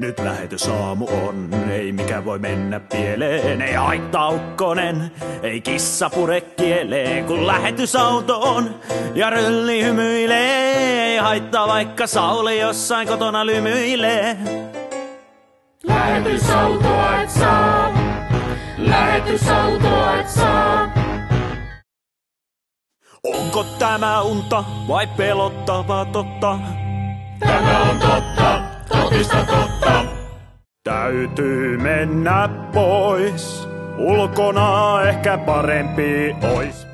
Nyt lähetysaamu on, ei mikä voi mennä pieleen. Ei haittaa ukkonen, ei kissa pure kieleen, kun lähetysauto on ja Rölli hymyilee. Ei haittaa vaikka Sauli jossain kotona lymyilee. Lähetysautoa et saa, lähetysautoa et saa. Onko tämä unta vai pelottavaa totta? Tämä on totta, totista totta. Täytyy mennä pois, ulkona ehkä parempi ois.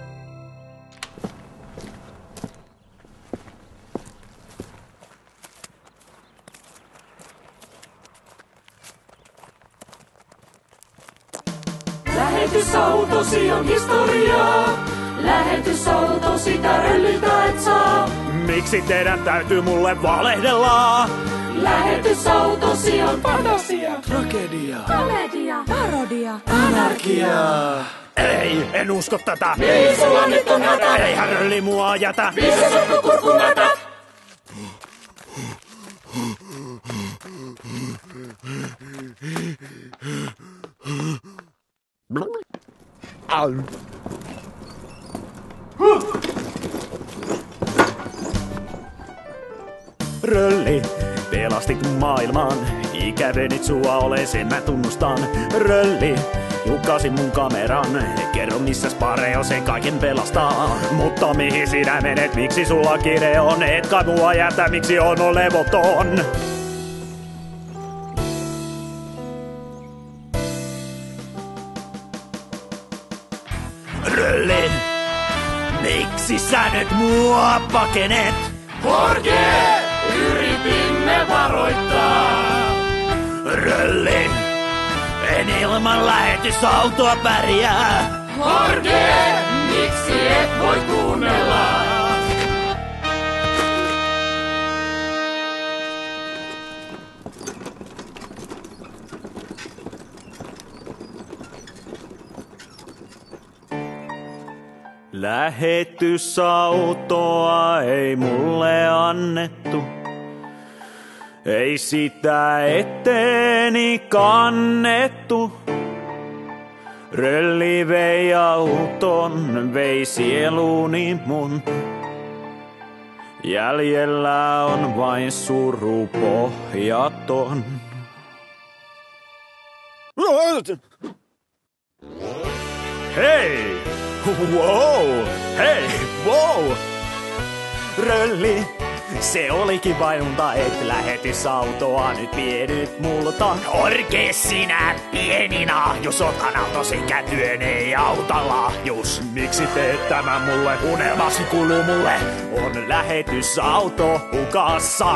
Lähetysautosi on historiaa, lähetysauto sitä Rölliltä et saa. Miksi teidän täytyy mulle valehdella? Lähetysautosi on fantasia, Tragedia. komedia, parodia, Anarkia. Ei, en usko tätä. mihin sulla nyt on hätä? Eihän Rölli mua jätä. Missä sattu kurkun mätä? Rölli, pelastit maailman. Ikävenit sua ole, sen mä tunnustan. Rölli, jukkasi mun kameran. Kerro missäs Pareo sen kaiken pelastaa. Mutta mihin sinä menet, miksi sulla kiire on? Et kai mua jätä, miksi on levoton? Rölli, miksi sä nyt mua pakenet? Jorge, yritimme varoittaa. Rölli, en ilman lähetysautoa pärjää. Jorge, miksi et voi kuunnella? Lähetysautoa ei mulle annettu. Ei sitä eteeni kannettu. Rölli vei auton, vei sieluni mun. Jäljellä on vain suru pohjaton. Hei! Wow! Hei! Wow! Rölli, se olikin vain unta, et lähetysautoa nyt vienyt multa. Orke sinä pieni nahjus, otan autosi kätyön, ei auta lahjus. Miksi teet tämän mulle? Unelmasi kuuluu mulle, on lähetysauto hukassa.